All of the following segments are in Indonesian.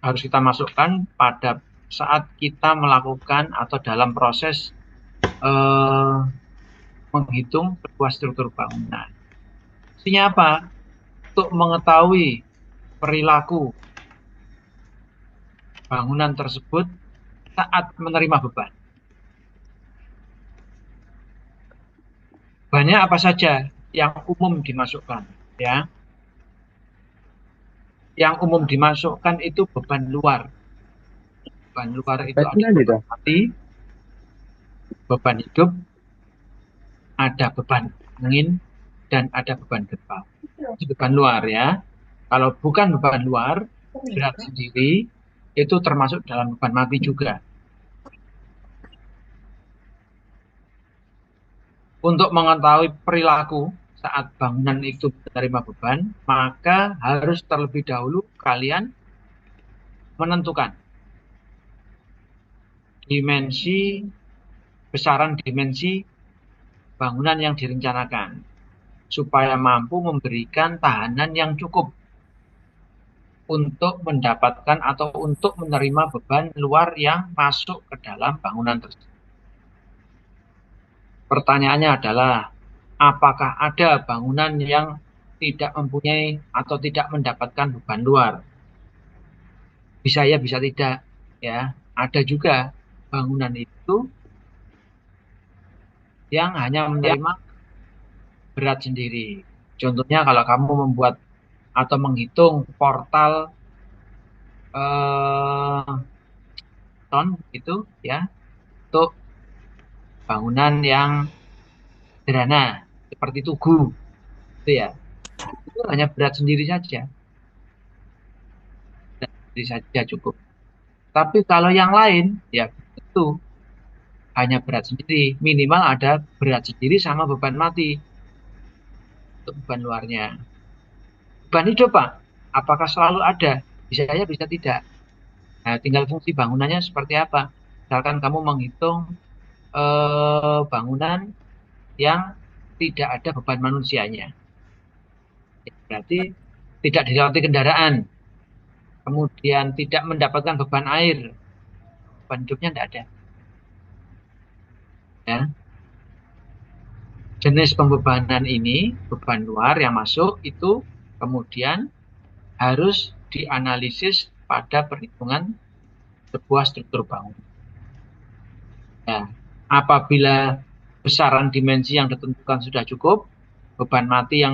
harus kita masukkan pada saat kita melakukan atau dalam proses menghitung sebuah struktur bangunan. Maksudnya apa? Untuk mengetahui perilaku bangunan tersebut saat menerima beban. Banyak apa saja yang umum dimasukkan, ya. Yang umum dimasukkan itu beban luar. Beban luar Apa itu itu ada tadi beban tuh? mati, beban hidup, ada beban angin, dan ada beban gempa. Itu beban luar, ya. Kalau bukan beban luar, berat sendiri itu termasuk dalam beban mati juga. Untuk mengetahui perilaku saat bangunan itu menerima beban, maka harus terlebih dahulu kalian menentukan dimensi, besaran dimensi bangunan yang direncanakan, supaya mampu memberikan tahanan yang cukup untuk mendapatkan atau untuk menerima beban luar yang masuk ke dalam bangunan tersebut. Pertanyaannya adalah, apakah ada bangunan yang tidak mempunyai atau tidak mendapatkan beban luar? Bisa ya, bisa tidak. Ya, ada juga bangunan itu yang hanya menerima berat sendiri. Contohnya kalau kamu membuat atau menghitung portal eh, ton itu, ya, untuk bangunan yang sederhana seperti tugu itu, ya, itu hanya berat sendiri saja, berat sendiri saja cukup. Tapi kalau yang lain, ya, itu hanya berat sendiri, minimal ada berat sendiri sama beban mati untuk beban luarnya. Beban hidup, Pak, apakah selalu ada? Bisa ya, bisa tidak. Nah, tinggal fungsi bangunannya seperti apa. Misalkan kamu menghitung bangunan yang tidak ada beban manusianya. Ya, berarti tidak dilewati kendaraan, kemudian tidak mendapatkan beban air, beban hidupnya tidak ada. Ya. Jenis pembebanan ini, beban luar yang masuk itu kemudian harus dianalisis pada perhitungan sebuah struktur bangunan. Ya. Apabila besaran dimensi yang ditentukan sudah cukup, beban mati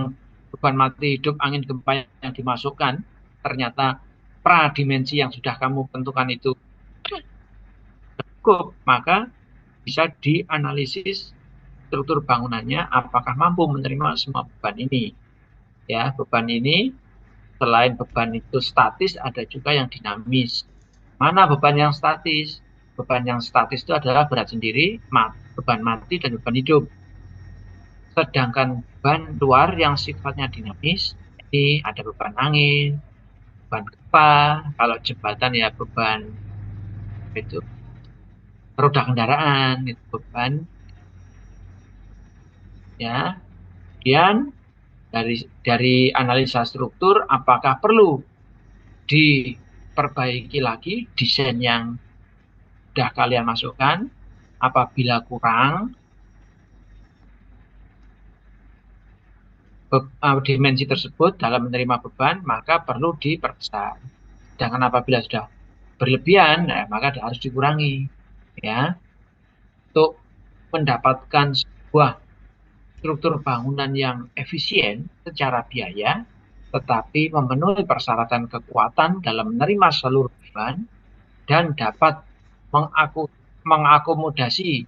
hidup angin gempa yang dimasukkan ternyata pradimensi yang sudah kamu tentukan itu cukup, maka bisa dianalisis struktur bangunannya apakah mampu menerima semua beban ini. Ya, beban ini selain beban itu statis, ada juga yang dinamis. Mana beban yang statis? Beban yang statis itu adalah berat sendiri, beban mati, dan beban hidup. Sedangkan beban luar yang sifatnya dinamis, ini ada beban angin, beban gempa, kalau jembatan ya beban itu roda kendaraan, itu beban, ya. Kemudian dari analisa struktur, apakah perlu diperbaiki lagi desain yang sudah kalian masukkan? Apabila kurang dimensi tersebut dalam menerima beban, maka perlu diperbesar. Sedangkan apabila sudah berlebihan, nah, maka harus dikurangi. Ya, untuk mendapatkan sebuah struktur bangunan yang efisien secara biaya, tetapi memenuhi persyaratan kekuatan dalam menerima seluruh beban dan dapat mengakomodasi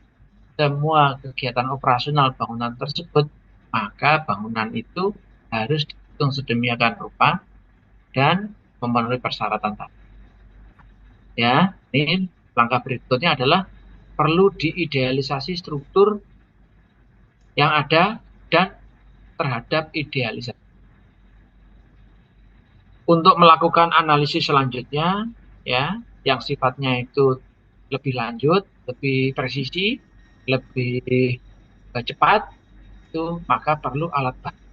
semua kegiatan operasional bangunan tersebut, maka bangunan itu harus dihitung sedemikian rupa dan memenuhi persyaratan tadi. Ya, ini langkah berikutnya adalah perlu diidealisasi struktur yang ada dan terhadap idealisasi. Untuk melakukan analisis selanjutnya, ya, yang sifatnya itu lebih lanjut, lebih presisi, lebih cepat, itu maka perlu alat bantu.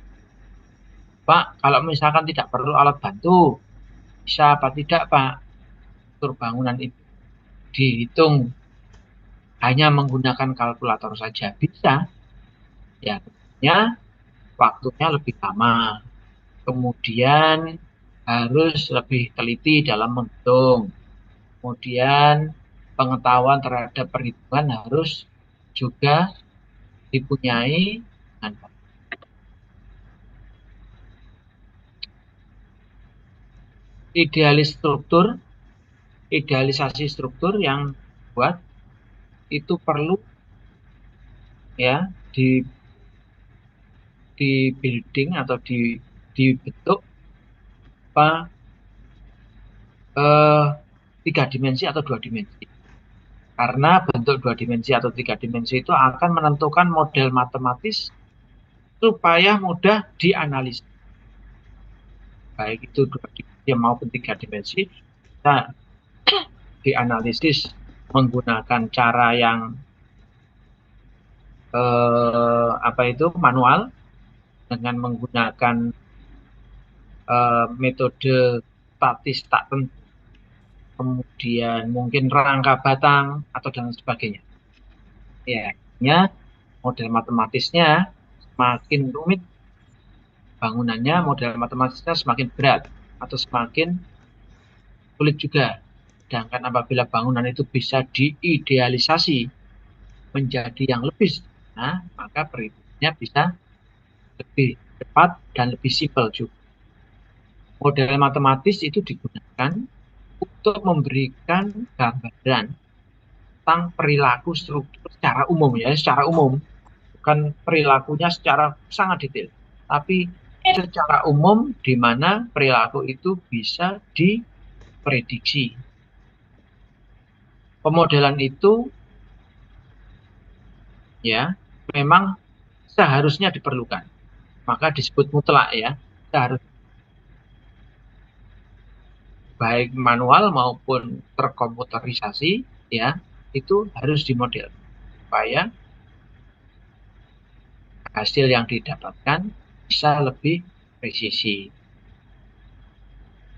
Pak, kalau misalkan tidak perlu alat bantu, Bisa apa tidak, Pak, struktur bangunan itu dihitung hanya menggunakan kalkulator saja? Bisa. Ya, tentunya waktunya lebih lama. Kemudian harus lebih teliti dalam menghitung. Kemudian pengetahuan terhadap perhitungan harus juga dipunyai dengan baik. Idealisasi struktur yang buat itu perlu ya di building atau dibentuk apa tiga dimensi atau dua dimensi. Karena bentuk dua dimensi atau tiga dimensi itu akan menentukan model matematis supaya mudah dianalisis. Baik itu dua dimensi maupun tiga dimensi, kita dianalisis menggunakan cara yang manual, dengan menggunakan metode statis tak tentu, kemudian mungkin rangka batang atau dan sebagainya. Ya, model matematisnya semakin rumit bangunannya, model matematisnya semakin berat atau semakin sulit juga. Sedangkan apabila bangunan itu bisa diidealisasi menjadi yang lebih sederhana, maka perhitungannya bisa lebih cepat dan lebih simpel juga. Model matematis itu digunakan untuk memberikan gambaran tentang perilaku struktur secara umum, ya, secara umum, bukan perilakunya secara sangat detail, tapi secara umum di mana perilaku itu bisa diprediksi. Pemodelan itu ya memang seharusnya diperlukan, maka disebut mutlak, ya, seharusnya baik manual maupun terkomputerisasi, ya, itu harus dimodel supaya hasil yang didapatkan bisa lebih presisi.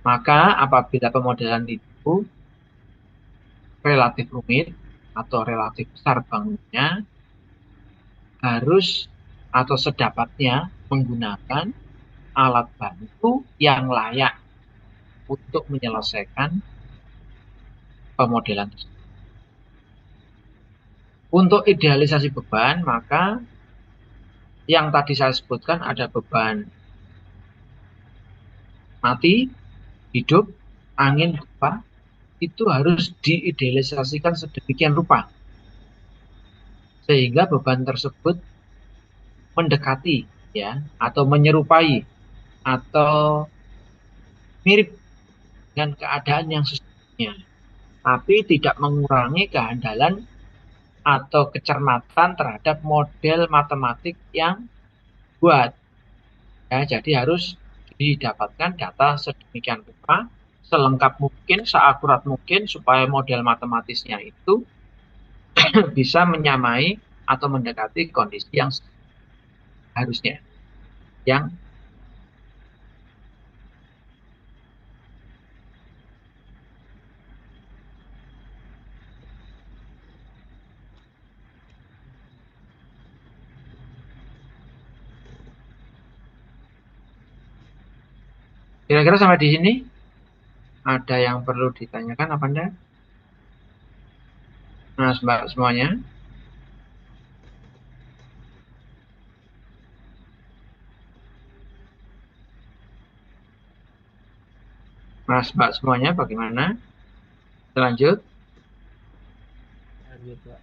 Maka apabila pemodelan itu relatif rumit atau relatif besar bangunannya, harus atau sedapatnya menggunakan alat bantu yang layak untuk menyelesaikan pemodelan tersebut. Untuk idealisasi beban, maka yang tadi saya sebutkan ada beban mati, hidup, angin, gempa, itu harus diidealisasikan sedemikian rupa sehingga beban tersebut mendekati, ya, atau menyerupai atau mirip dengan keadaan yang sesungguhnya, tapi tidak mengurangi kehandalan atau kecermatan terhadap model matematik yang buat. Ya, jadi harus didapatkan data sedemikian rupa, selengkap mungkin, seakurat mungkin, supaya model matematisnya itu bisa menyamai atau mendekati kondisi yang harusnya. Yang kira-kira sampai di sini ada yang perlu ditanyakan apa enggak? Nah, Mbak semuanya. Mas, Mbak semuanya bagaimana? Lanjut. Lanjut, Pak.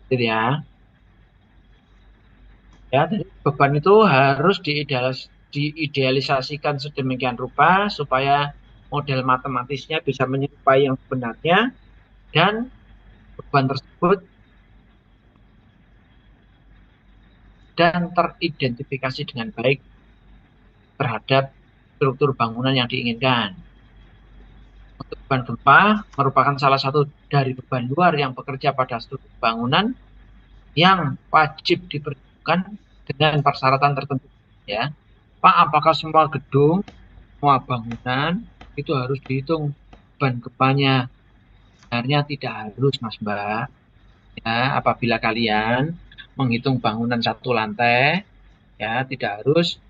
Jadi ya. Ya, beban itu harus diidealisasikan sedemikian rupa supaya model matematisnya bisa menyerupai yang sebenarnya dan beban tersebut dan teridentifikasi dengan baik terhadap struktur bangunan yang diinginkan. Untuk beban gempa merupakan salah satu dari beban luar yang bekerja pada struktur bangunan yang wajib diperhitungkan dengan persyaratan tertentu, ya. Pak, apakah semua gedung, semua bangunan itu harus dihitung beban gempanya. Sebenarnya tidak harus, Mas Mbak. Ya, apabila kalian menghitung bangunan satu lantai, ya tidak harus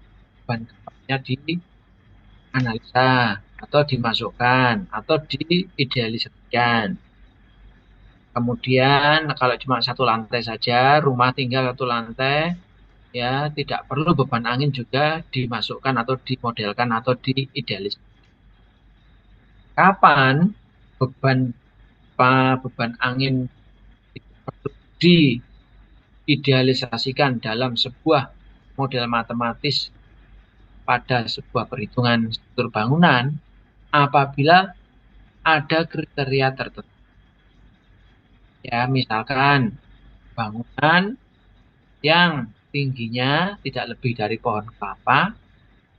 beban gempanya dianalisa atau dimasukkan atau diidealisasikan. Kemudian kalau cuma satu lantai saja, rumah tinggal satu lantai, ya tidak perlu beban angin juga dimasukkan atau dimodelkan atau diidealisasikan. Kapan beban beban angin perlu diidealisasikan dalam sebuah model matematis pada sebuah perhitungan struktur bangunan apabila ada kriteria tertentu. Ya, misalkan bangunan yang tingginya tidak lebih dari pohon kelapa,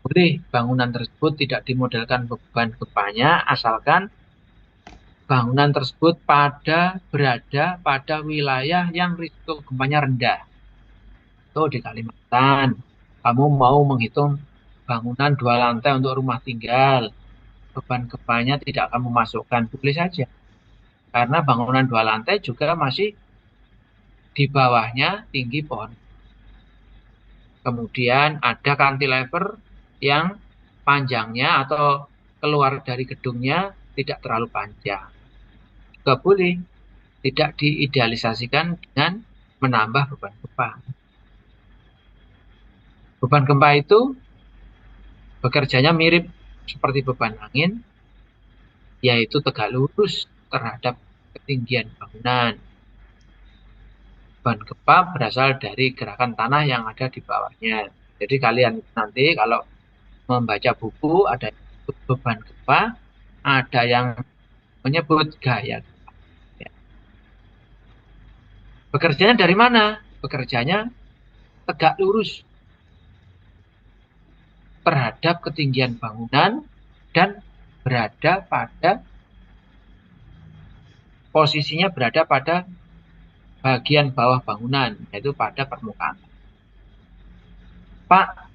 boleh bangunan tersebut tidak dimodelkan beban gempanya asalkan bangunan tersebut berada pada wilayah yang risiko gempanya rendah. Itu di Kalimantan, kamu mau menghitung bangunan 2 lantai untuk rumah tinggal, beban gempanya tidak kamu masukkan, boleh saja. Karena bangunan 2 lantai juga masih di bawahnya tinggi pohon. Kemudian ada cantilever yang panjangnya atau keluar dari gedungnya tidak terlalu panjang. Juga boleh tidak diidealisasikan dengan menambah beban gempa. Beban gempa itu bekerjanya mirip seperti beban angin, yaitu tegak lurus terhadap ketinggian bangunan. Beban gempa berasal dari gerakan tanah yang ada di bawahnya. Jadi kalian nanti kalau membaca buku ada beban gempa, ada yang menyebut gaya gempa. Ya. Bekerjanya dari mana? Bekerjanya tegak lurus terhadap ketinggian bangunan dan posisinya berada pada bagian bawah bangunan, yaitu pada permukaan. Pak,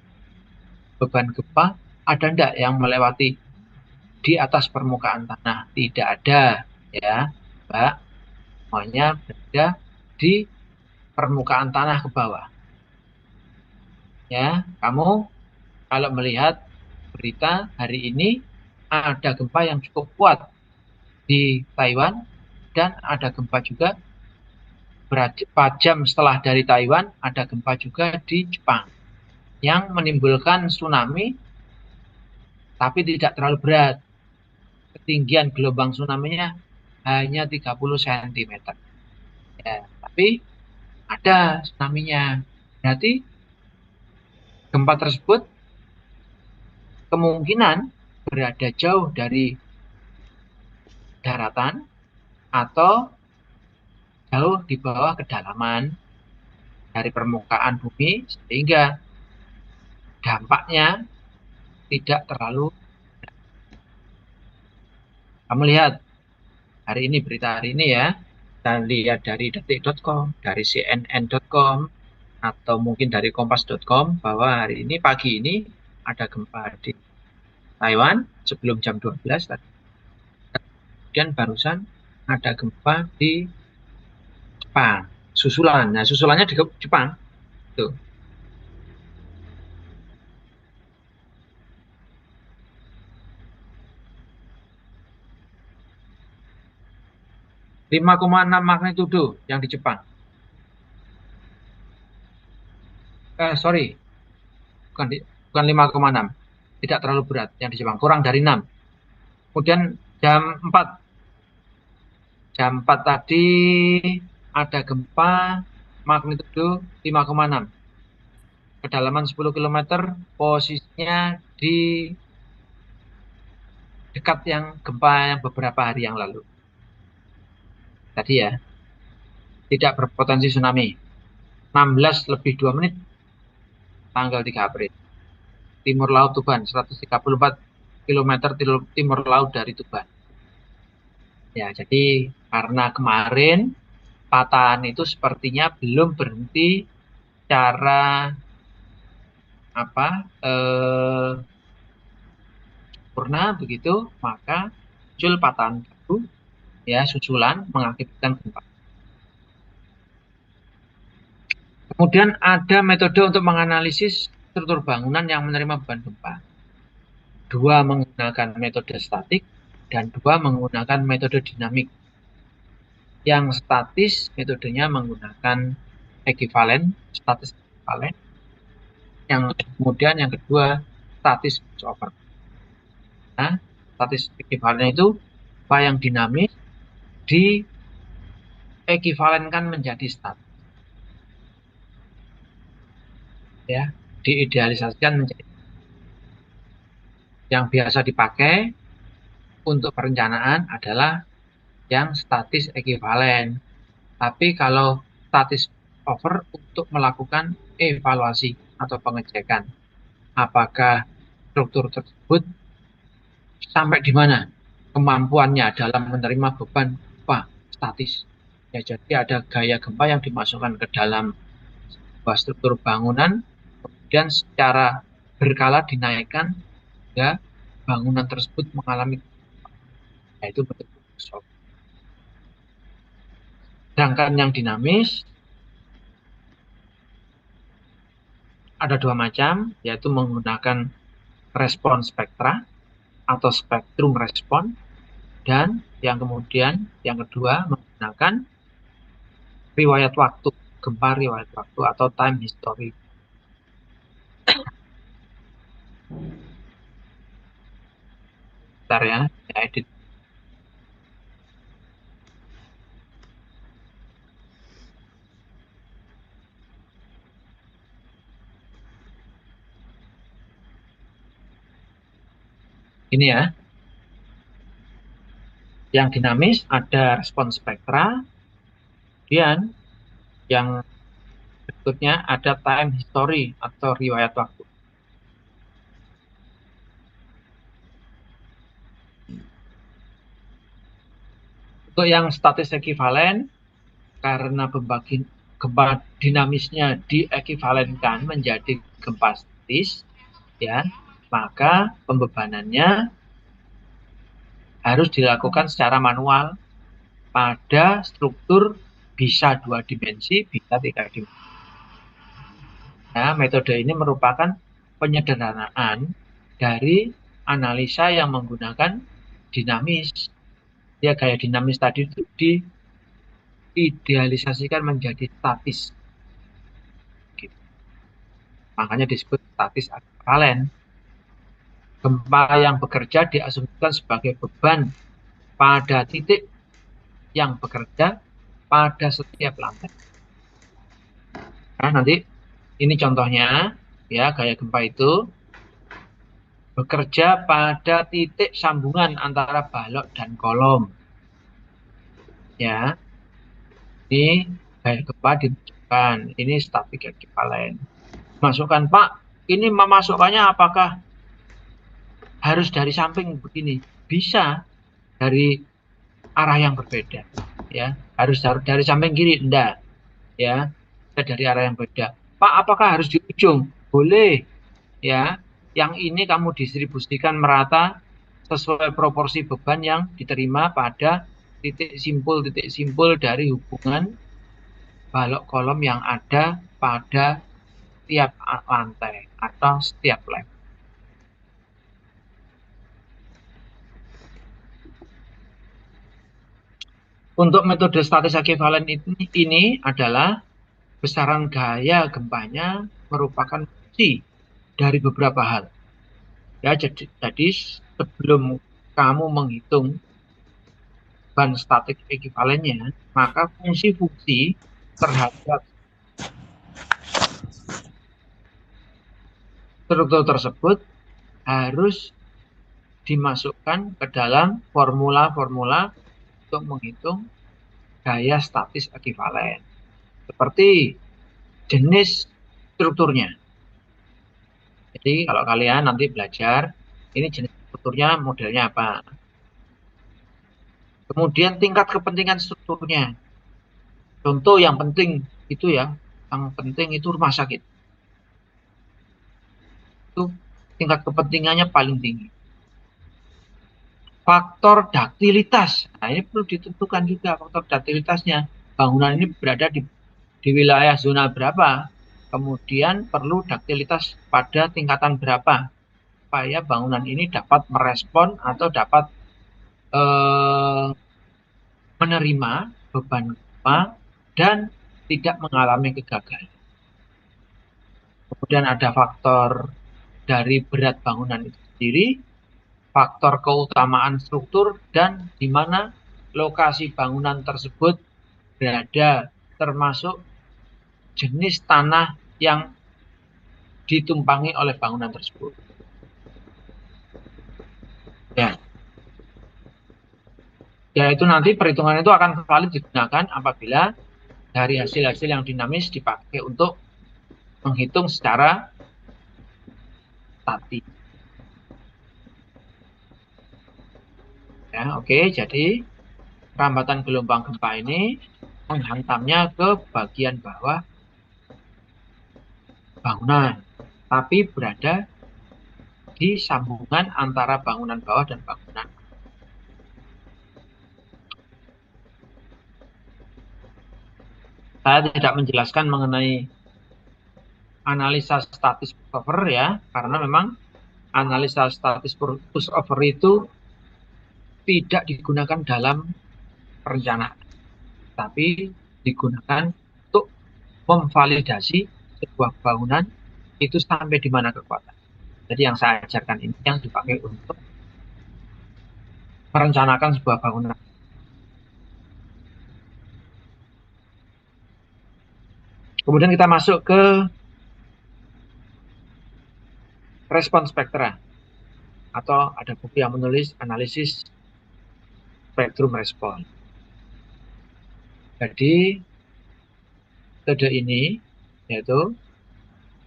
beban gempa ada enggak yang melewati di atas permukaan tanah? Tidak ada, ya, Mbak. Semuanya berada di permukaan tanah ke bawah. Ya, kamu kalau melihat berita hari ini ada gempa yang cukup kuat di Taiwan dan ada gempa juga berapa jam setelah dari Taiwan ada gempa juga di Jepang yang menimbulkan tsunami tapi tidak terlalu berat. Ketinggian gelombang tsunami-nya hanya 30 cm. Ya, tapi ada tsunami-nya. Berarti gempa tersebut kemungkinan berada jauh dari daratan atau jauh di bawah kedalaman dari permukaan bumi sehingga dampaknya tidak terlalu. Kamu lihat hari ini berita hari ini ya, kita lihat dari detik.com, dari cnn.com, atau mungkin dari kompas.com bahwa hari ini pagi ini ada gempa di Taiwan sebelum jam 12 tadi. Kemudian barusan ada gempa di Jepang, susulan. Nah, susulannya di Jepang. Tuh. 5,6 magnitudo yang di Jepang. Sorry, bukan 5,6. Tidak terlalu berat yang di Jepang, kurang dari 6. Kemudian jam 4 tadi ada gempa magnitudo 5,6. Kedalaman 10 km, posisinya di dekat yang gempa yang beberapa hari yang lalu. Tadi ya, tidak berpotensi tsunami. 16 lebih 2 menit, tanggal 3 April. Timur Laut Tuban, 134 km timur laut dari Tuban. Ya, jadi karena kemarin patahan itu sepertinya belum berhenti cara sempurna begitu, maka muncul patahan baru ya susulan mengakibatkan gempa. Kemudian ada metode untuk menganalisis struktur bangunan yang menerima beban gempa. Dua menggunakan metode statik dan dua menggunakan metode dinamik. Yang statis metodenya menggunakan ekivalen, statis ekivalen. Kemudian yang kedua statis crossover. Nah, statis ekivalen itu apa yang dinamis diekivalenkan menjadi statis. Ya, diidealisasikan menjadi yang biasa dipakai untuk perencanaan adalah yang statis ekivalen. Tapi kalau statis over untuk melakukan evaluasi atau pengecekan apakah struktur tersebut sampai di mana kemampuannya dalam menerima beban gempa statis. Ya, jadi ada gaya gempa yang dimasukkan ke dalam sebuah struktur bangunan, kemudian secara berkala dinaikkan hingga bangunan tersebut mengalami, yaitu bentuk shock. Sedangkan yang dinamis ada dua macam, yaitu menggunakan respon spektra atau spektrum respon, dan yang kemudian yang kedua menggunakan riwayat waktu, gempa riwayat waktu atau time history. Bentar ya, saya edit. Ini ya. Yang dinamis ada respon spektra, kemudian yang berikutnya ada time history atau riwayat waktu. Untuk yang statis ekivalen, karena gempa dinamisnya diekivalenkan menjadi gempa statis, ya, maka pembebanannya harus dilakukan secara manual pada struktur bisa 2 dimensi, bisa 3 dimensi. Nah, metode ini merupakan penyederhanaan dari analisa yang menggunakan dinamis. Ya, gaya dinamis tadi itu diidealisasikan menjadi statis. Gitu. Makanya disebut statis ekivalen. Gempa yang bekerja diasumsikan sebagai beban pada titik yang bekerja pada setiap lantai. Nah, nanti ini contohnya, ya, gaya gempa itu bekerja pada titik sambungan antara balok dan kolom. Ya, ini gaya gempa dimasukkan. Ini statik ekivalen. Masukkan, Pak, ini memasukkannya apakah harus dari samping begini? Bisa dari arah yang berbeda. Ya, harus dari samping kiri, enggak. Ya, dari arah yang berbeda. Pak, apakah harus di ujung? Boleh. Ya, yang ini kamu distribusikan merata sesuai proporsi beban yang diterima pada titik simpul dari hubungan balok kolom yang ada pada setiap lantai atau setiap level. Untuk metode statis ekivalen ini adalah besaran gaya gempanya merupakan fungsi dari beberapa hal. Ya, jadi sebelum kamu menghitung beban statik ekivalennya, maka fungsi-fungsi terhadap struktur tersebut harus dimasukkan ke dalam formula-formula untuk menghitung gaya statis ekivalen. Seperti jenis strukturnya. Jadi kalau kalian nanti belajar, ini jenis strukturnya modelnya apa. Kemudian tingkat kepentingan strukturnya. Contoh yang penting itu ya, yang penting itu rumah sakit. Itu tingkat kepentingannya paling tinggi. faktor daktilitas. Nah, ini perlu ditentukan juga faktor daktilitasnya. Bangunan ini berada di wilayah zona berapa? Kemudian perlu daktilitas pada tingkatan berapa? Supaya bangunan ini dapat merespon atau dapat menerima beban gempa dan tidak mengalami kegagalan. Kemudian ada faktor dari berat bangunan itu sendiri, faktor keutamaan struktur, dan di mana lokasi bangunan tersebut berada, termasuk jenis tanah yang ditumpangi oleh bangunan tersebut. Ya. Ya, itu nanti perhitungan itu akan valid digunakan apabila dari hasil-hasil yang dinamis dipakai untuk menghitung secara statis. Ya, oke. Jadi rambatan gelombang gempa ini menghantamnya ke bagian bawah bangunan, tapi berada di sambungan antara bangunan bawah dan bangunan. Saya tidak menjelaskan mengenai analisa statis pushover ya, karena memang analisa statis pushover itu tidak digunakan dalam perencanaan, tapi digunakan untuk memvalidasi sebuah bangunan itu sampai di mana kekuatan. Jadi yang saya ajarkan ini yang dipakai untuk merencanakan sebuah bangunan. Kemudian kita masuk ke respon spektra, atau ada buku yang menulis analisis spektrum respon. Jadi metode ini yaitu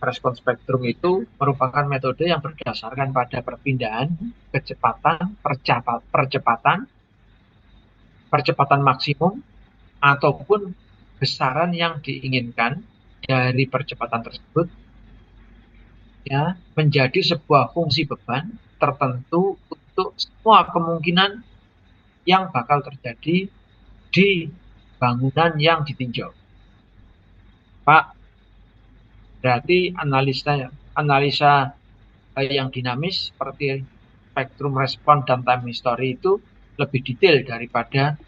respon spektrum itu merupakan metode yang berdasarkan pada perpindahan, kecepatan, percepatan maksimum, ataupun besaran yang diinginkan dari percepatan tersebut ya menjadi sebuah fungsi beban tertentu untuk semua kemungkinan yang bakal terjadi di bangunan yang ditinjau. Pak, berarti analisa yang dinamis seperti spektrum respon dan time history itu lebih detail daripada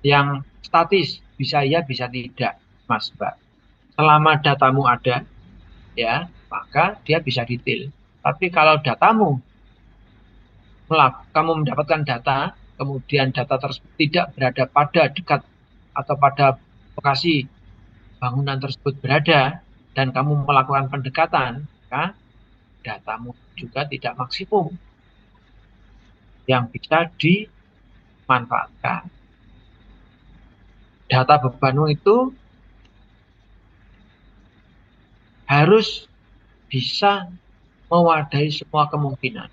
yang statis. Bisa ya, bisa tidak, Mas Mbak. Selama datamu ada, ya, maka dia bisa detail. Tapi kalau datamu, kamu mendapatkan data, kemudian data tersebut tidak berada pada dekat atau pada lokasi bangunan tersebut berada, dan kamu melakukan pendekatan, maka datamu juga tidak maksimum yang bisa dimanfaatkan. Data bebanmu itu harus bisa mewadahi semua kemungkinan.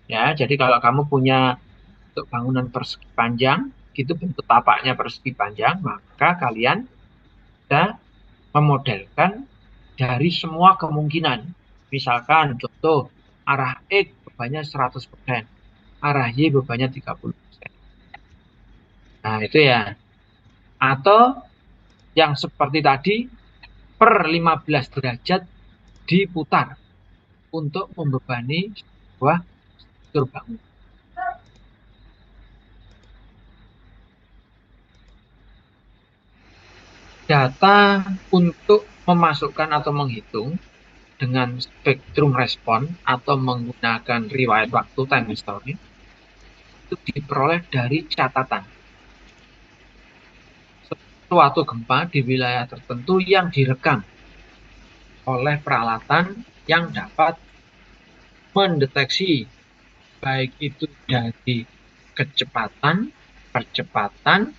Ya, jadi kalau kamu punya untuk bangunan persegi panjang, gitu bentuk tapaknya persegi panjang, maka kalian bisa memodelkan dari semua kemungkinan. Misalkan contoh arah X bebannya 100%, arah Y bebannya 30%. Nah, itu ya. Atau yang seperti tadi per 15 derajat diputar untuk membebani sebuah struktur bangunan. Data untuk memasukkan atau menghitung dengan spektrum respon atau menggunakan riwayat waktu time history itu diperoleh dari catatan suatu gempa di wilayah tertentu yang direkam oleh peralatan yang dapat mendeteksi baik itu dari kecepatan, percepatan,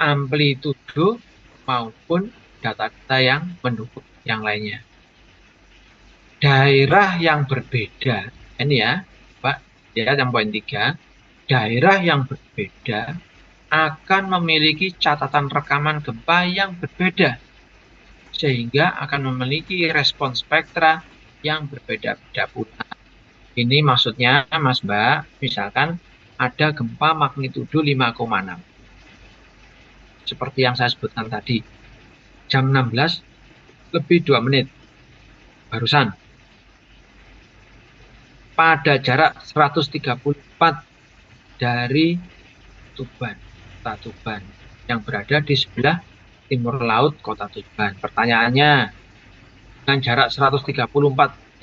amplitudo maupun data-data yang mendukung yang lainnya. Daerah yang berbeda, ini ya Pak, ya yang poin 3, daerah yang berbeda akan memiliki catatan rekaman gempa yang berbeda, sehingga akan memiliki respon spektra yang berbeda-beda pula. Ini maksudnya, Mas Mbak, misalkan ada gempa magnitudo 5,6. Seperti yang saya sebutkan tadi. Jam 16 lebih 2 menit. Barusan. Pada jarak 134 dari Tuban, kota Tuban, yang berada di sebelah timur laut kota Tuban. Pertanyaannya, dengan jarak 134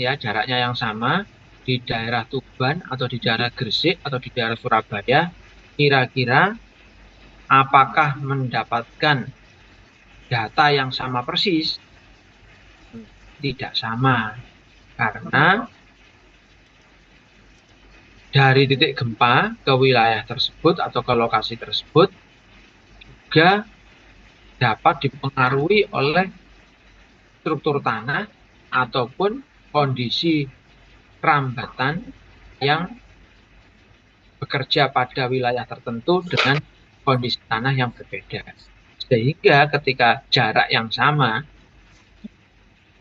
ya, jaraknya yang sama di daerah Tuban atau di daerah Gresik atau di daerah Surabaya, kira-kira apakah mendapatkan data yang sama persis? Tidak sama, karena dari titik gempa ke wilayah tersebut atau ke lokasi tersebut juga dapat dipengaruhi oleh struktur tanah ataupun kondisi rambatan yang bekerja pada wilayah tertentu dengan kondisi tanah yang berbeda. Sehingga ketika jarak yang sama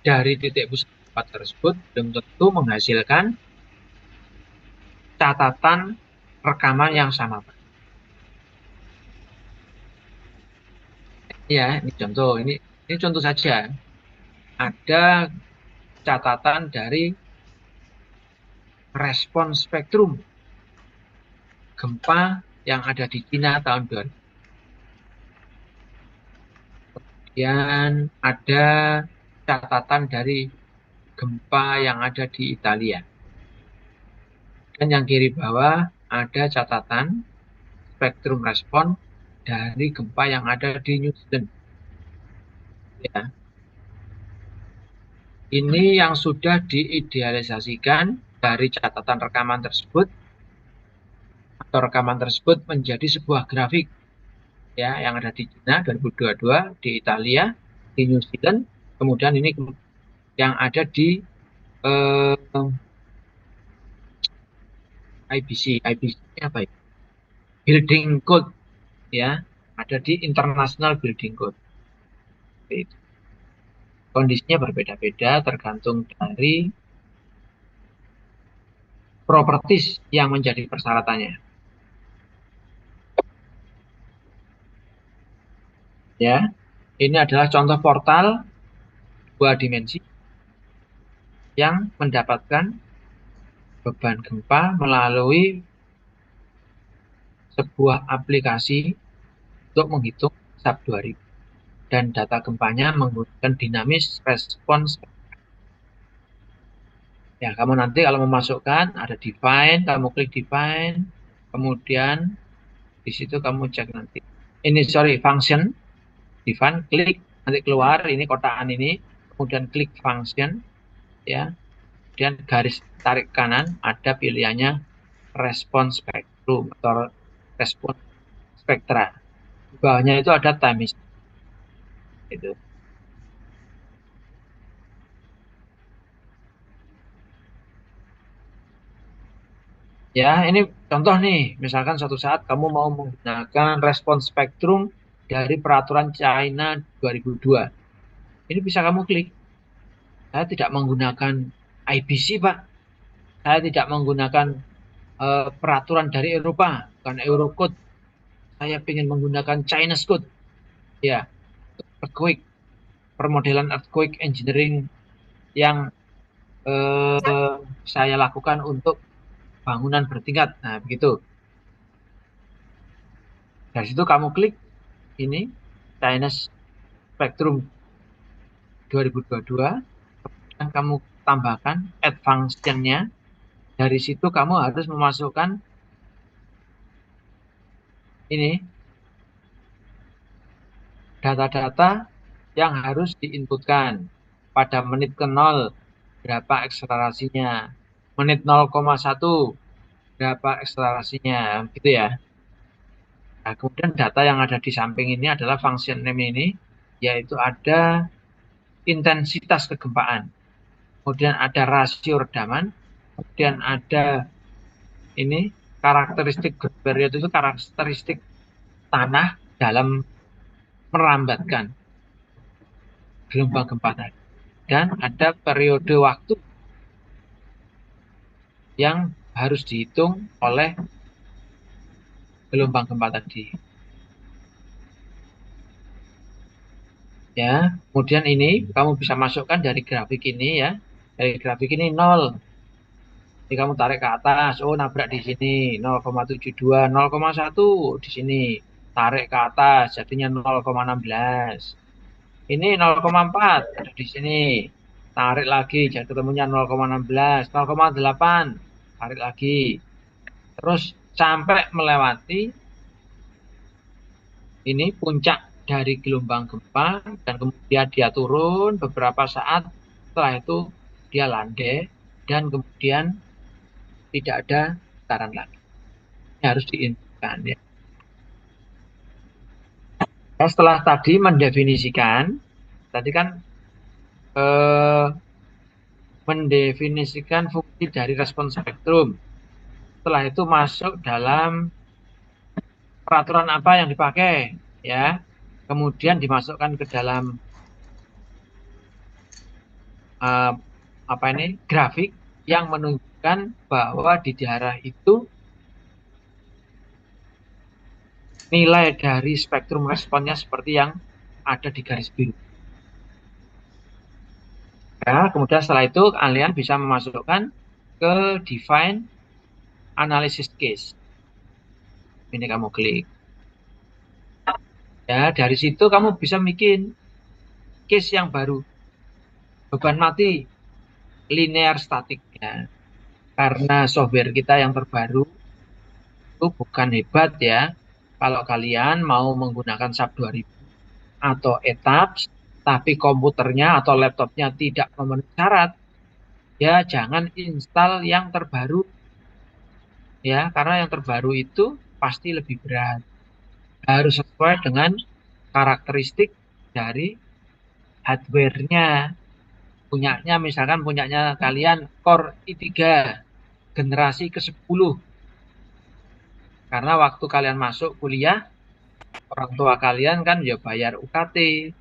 dari titik pusat gempa tersebut belum tentu menghasilkan catatan rekaman yang sama. Ya, ini contoh saja. Ada catatan dari respon spektrum gempa yang ada di Cina tahun 2000. Kemudian ada catatan dari gempa yang ada di Italia. Dan yang kiri bawah ada catatan spektrum respon dari gempa yang ada di New Zealand. Ya. Ini yang sudah diidealisasikan dari catatan rekaman tersebut, atau rekaman tersebut menjadi sebuah grafik ya, yang ada di China 2022, di Italia, di New Zealand, kemudian ini yang ada di IBC apa ya? Building Code ya, ada di International Building Code. Itu. Kondisinya berbeda-beda tergantung dari properties yang menjadi persyaratannya. Ya, ini adalah contoh portal 2 dimensi yang mendapatkan beban gempa melalui sebuah aplikasi untuk menghitung SAP 2000. Dan data gempanya menggunakan dinamis response. Ya, kamu nanti kalau memasukkan ada define, kamu klik define, kemudian di situ kamu cek nanti. Ini function, define, klik, nanti keluar ini kotaan ini, kemudian klik function, ya, dan garis tarik kanan ada pilihannya response spectrum atau respon spektra. Di bawahnya itu ada time itu. Ya, ini contoh nih, misalkan suatu saat kamu mau menggunakan respon spektrum dari peraturan China 2002. Ini bisa kamu klik. Saya tidak menggunakan IBC, Pak. Saya tidak menggunakan peraturan dari Eropa, bukan Eurocode. Saya ingin menggunakan Chinese Code. Ya, earthquake, permodelan earthquake engineering yang saya lakukan untuk bangunan bertingkat. Nah, begitu. Dari situ kamu klik ini Chinese Spectrum 2022, dan kamu tambahkan add function-nya. Dari situ kamu harus memasukkan ini data-data yang harus diinputkan. Pada menit ke 0 berapa akselerasinya, menit 0,1 berapa akselerasinya, gitu ya. Nah, kemudian data yang ada di samping ini adalah function name ini, yaitu ada intensitas kegempaan, kemudian ada rasio redaman, kemudian ada ini karakteristik periode itu karakteristik tanah dalam merambatkan gelombang gempa tadi, dan ada periode waktu yang harus dihitung oleh gelombang gempa tadi. Ya, kemudian ini kamu bisa masukkan dari grafik ini ya. Dari grafik ini 0. Jadi kamu tarik ke atas, oh nabrak di sini 0,72, 0,1 di sini. Tarik ke atas jadinya 0,16. Ini 0,4 ada di sini. Tarik lagi jadi ketemunya 0,16, 0,8. Tarik lagi. Terus sampai melewati ini puncak dari gelombang gempa dan kemudian dia turun beberapa saat, setelah itu dia landai dan kemudian tidak ada getaran lagi. Ini harus diinginkan ya. Nah, setelah tadi mendefinisikan, tadi kan mendefinisikan fungsi dari respons spektrum. Setelah itu masuk dalam peraturan apa yang dipakai ya. Kemudian dimasukkan ke dalam apa ini grafik yang menunjukkan bahwa di daerah itu nilai dari spektrum responnya seperti yang ada di garis biru. Ya, kemudian setelah itu kalian bisa memasukkan ke define analysis case. Ini kamu klik. Ya, dari situ kamu bisa bikin case yang baru. Beban mati linear statik ya. Karena software kita yang terbaru itu bukan hebat ya. Kalau kalian mau menggunakan SAP 2000 atau ETAPS, tapi komputernya atau laptopnya tidak memenuhi syarat, ya jangan install yang terbaru. Ya, karena yang terbaru itu pasti lebih berat. Harus sesuai dengan karakteristik dari hardware-nya. Misalkan punyanya kalian Core i3 generasi ke-10. Karena waktu kalian masuk kuliah, orang tua kalian kan ya bayar UKT,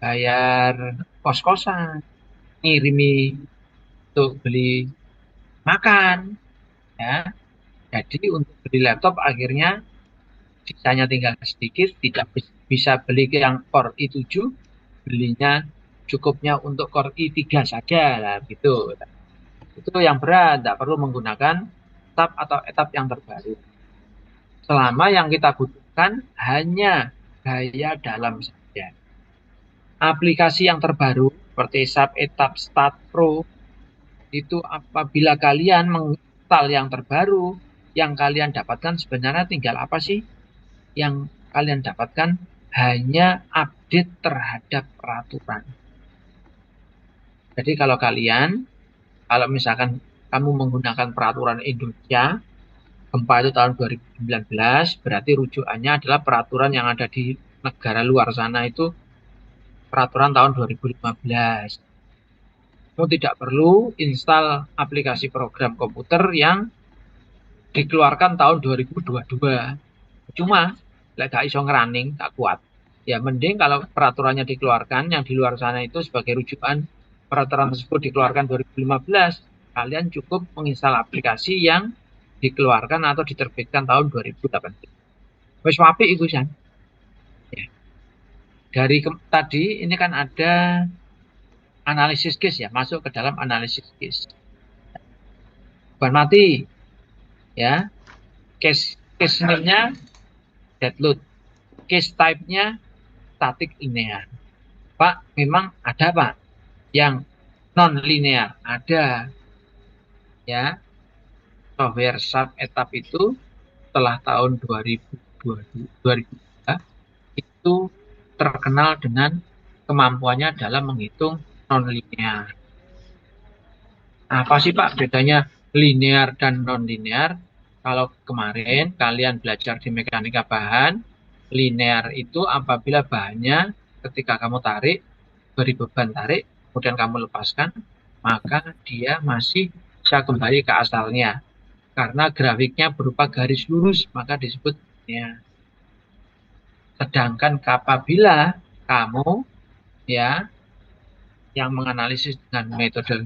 bayar kos-kosan, ngirimi untuk beli makan, ya. Jadi untuk beli laptop akhirnya sisanya tinggal sedikit, tidak bisa beli yang Core i7, belinya cukupnya untuk Core i3 saja, lah gitu. Itu yang berat, tidak perlu menggunakan tab atau etap yang terbaru. Selama yang kita butuhkan hanya gaya dalam saja. Aplikasi yang terbaru seperti SAP Etap Start Pro itu apabila kalian menginstal yang terbaru, yang kalian dapatkan sebenarnya tinggal apa sih? Yang kalian dapatkan hanya update terhadap peraturan. Jadi kalau misalkan kamu menggunakan peraturan Indonesia, gempa itu tahun 2019, berarti rujukannya adalah peraturan yang ada di negara luar sana itu peraturan tahun 2015. Kamu tidak perlu install aplikasi program komputer yang dikeluarkan tahun 2022. Cuma, gak iso ngerunning, gak kuat. Ya, mending kalau peraturannya dikeluarkan, yang di luar sana itu sebagai rujukan peraturan tersebut dikeluarkan 2015, kalian cukup menginstal aplikasi yang dikeluarkan atau diterbitkan tahun 2018. Wes apik iku San. Ya. Dari tadi ini kan ada analisis case ya, masuk ke dalam analisis case. Beban mati ya. Case name-nya dead load. Case type-nya static linear. Pak, memang ada Pak yang non linear, ada ya. Software SAP etap itu setelah tahun 2002 itu terkenal dengan kemampuannya dalam menghitung non-linear. Apa sih Pak bedanya linear dan non-linear? Kalau kemarin kalian belajar di mekanika bahan, linear itu apabila bahannya ketika kamu tarik, beri beban tarik, kemudian kamu lepaskan, maka dia masih bisa kembali ke asalnya. Karena grafiknya berupa garis lurus, maka disebut linear. Sedangkan apabila kamu ya yang menganalisis dengan metode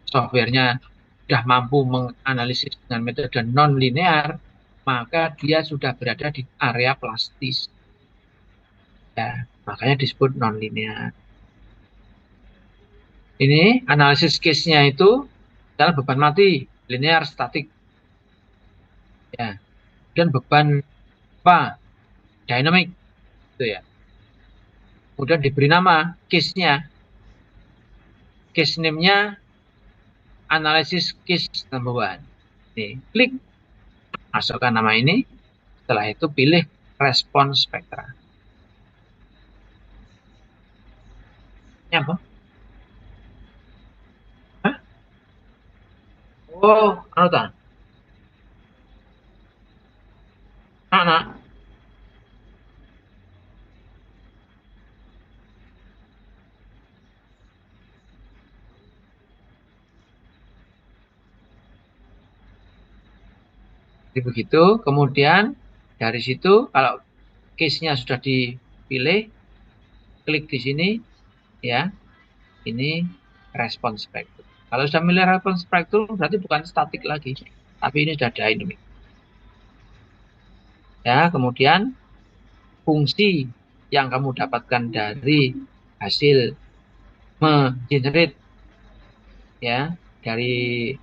softwarenya sudah mampu menganalisis dengan metode non-linear, maka dia sudah berada di area plastis. Ya, makanya disebut non-linear. Ini analisis case-nya itu adalah beban mati, linear statik. Ya. Dan beban apa? Dynamic. Gitu ya. Kemudian diberi nama case-nya. Case name-nya analisis case number 1. Nih, klik masukkan nama ini. Setelah itu pilih respons spektra. Ini apa? Hah? Oh, anutan. Nak. Jadi begitu. Kemudian dari situ kalau case-nya sudah dipilih, klik di sini ya. Ini respons spektrum. Kalau sudah milih respons spektrum berarti bukan statik lagi, tapi ini sudah dynamic. Ya, kemudian fungsi yang kamu dapatkan dari hasil mengenerate ya dari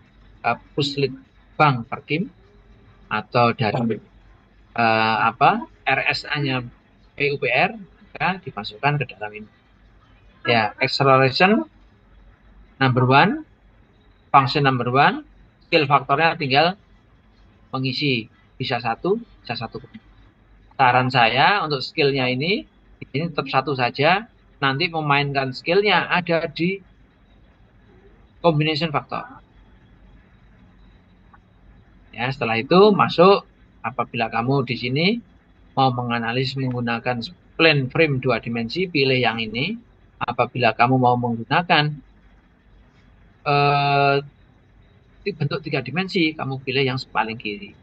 puslit bank Perkim atau dari RSA-nya PUPR, maka dimasukkan ke dalam ini. Ya, acceleration number 1, function number 1, skill faktornya tinggal mengisi, bisa 1, bisa 1. Saran saya untuk skillnya ini tetap 1 saja, nanti memainkan skillnya ada di combination factor. Ya, setelah itu masuk, apabila kamu di sini mau menganalisis menggunakan plane frame 2 dimensi, pilih yang ini. Apabila kamu mau menggunakan bentuk 3 dimensi, kamu pilih yang paling kiri.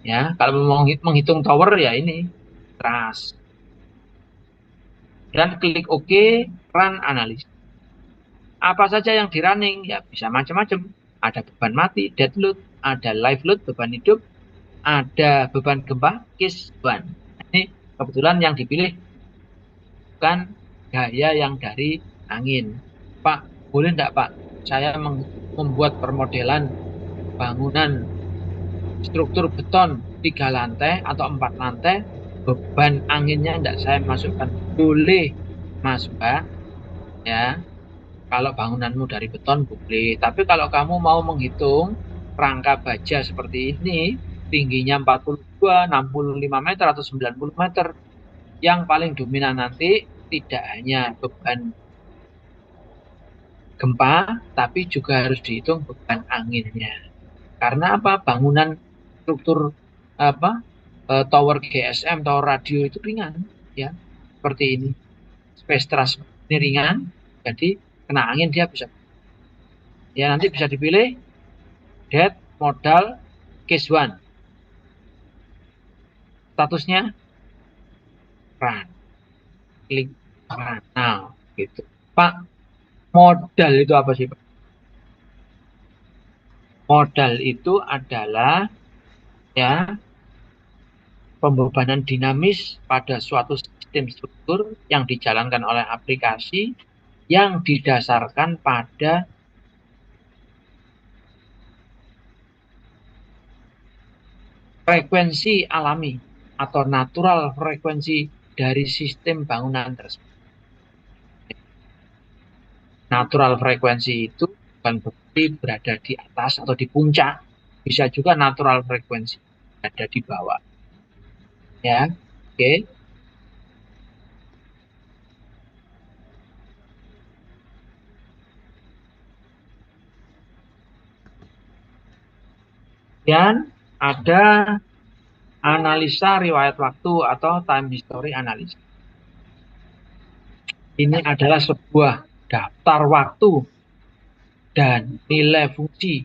Ya, kalau mau menghitung tower ya ini, trust. Dan klik OK, run analysis. Apa saja yang di running? Ya bisa macam-macam. Ada beban mati, dead load, ada live load, beban hidup, ada beban gempa, case 1. Ini kebetulan yang dipilih bukan gaya yang dari angin. Pak, boleh enggak Pak? Saya membuat permodelan bangunan struktur beton 3 lantai atau 4 lantai, beban anginnya enggak saya masukkan. Boleh Mas Pak, ya. Kalau bangunanmu dari beton boleh, tapi kalau kamu mau menghitung rangka baja seperti ini, tingginya 42, 65 meter atau 90 meter, yang paling dominan nanti tidak hanya beban gempa, tapi juga harus dihitung beban anginnya. Karena apa? Bangunan struktur tower GSM, tower radio itu ringan, ya, seperti ini. Space truss ini ringan, jadi kena angin dia bisa. Ya, nanti bisa dipilih dead, modal, case 1. Statusnya run. Klik run now, gitu. Pak, modal itu apa sih, Pak? Modal itu adalah ya pembebanan dinamis pada suatu sistem struktur yang dijalankan oleh aplikasi yang didasarkan pada frekuensi alami atau natural frekuensi dari sistem bangunan tersebut. Natural frekuensi itu bukan berarti berada di atas atau di puncak, bisa juga natural frekuensi berada di bawah. Ya, oke. Dan ada analisa riwayat waktu atau time history analysis. Ini adalah sebuah daftar waktu dan nilai fungsi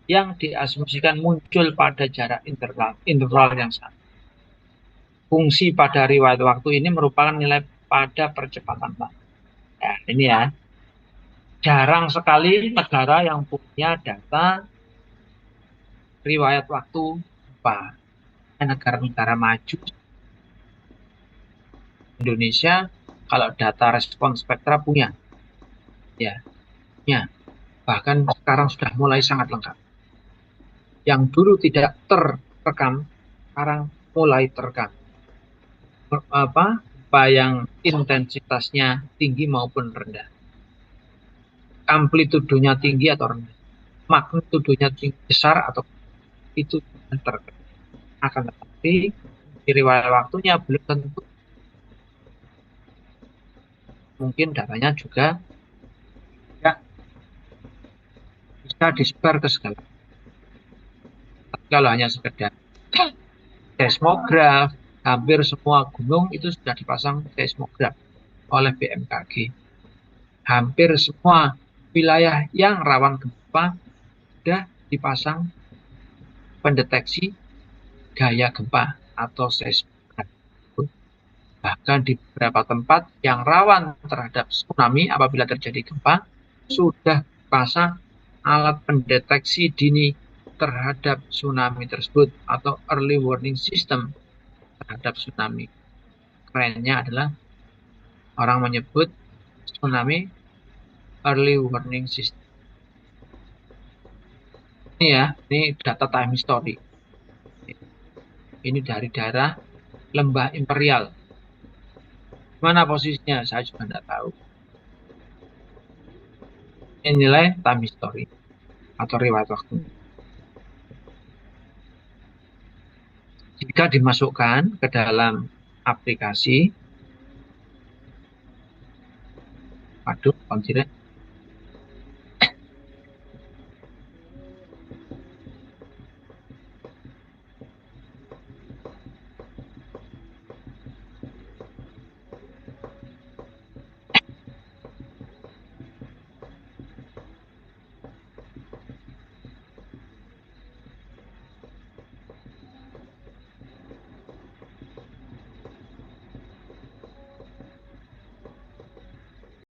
yang diasumsikan muncul pada jarak interval yang sama. Fungsi pada riwayat waktu ini merupakan nilai pada percepatan waktu. Ya, ini ya. Jarang sekali negara yang punya data riwayat waktu gempa. Negara-negara maju Indonesia kalau data respon spektra punya, ya, bahkan sekarang sudah mulai sangat lengkap. Yang dulu tidak terekam, sekarang mulai terekam. Apa yang intensitasnya tinggi maupun rendah, amplitudonya tinggi atau rendah, magnitudonya tinggi, besar atau itu terekam. Akan tetapi di riwayat waktunya belum tentu, mungkin datanya juga tidak bisa disebar ke segala. Tapi kalau hanya sekedar seismograf, hampir semua gunung itu sudah dipasang seismograf oleh BMKG. Hampir semua wilayah yang rawan gempa sudah dipasang pendeteksi gaya gempa atau seismograf. Bahkan di beberapa tempat yang rawan terhadap tsunami apabila terjadi gempa, sudah dipasang alat pendeteksi dini terhadap tsunami tersebut atau early warning system terhadap tsunami. Kerennya adalah orang menyebut tsunami early warning system. Ini ya, ini data time history. Ini dari daerah Lembah Imperial. Mana posisinya? Saya juga tidak tahu. Ini nilai time history atau riwayat waktu. Jika dimasukkan ke dalam aplikasi, waduh,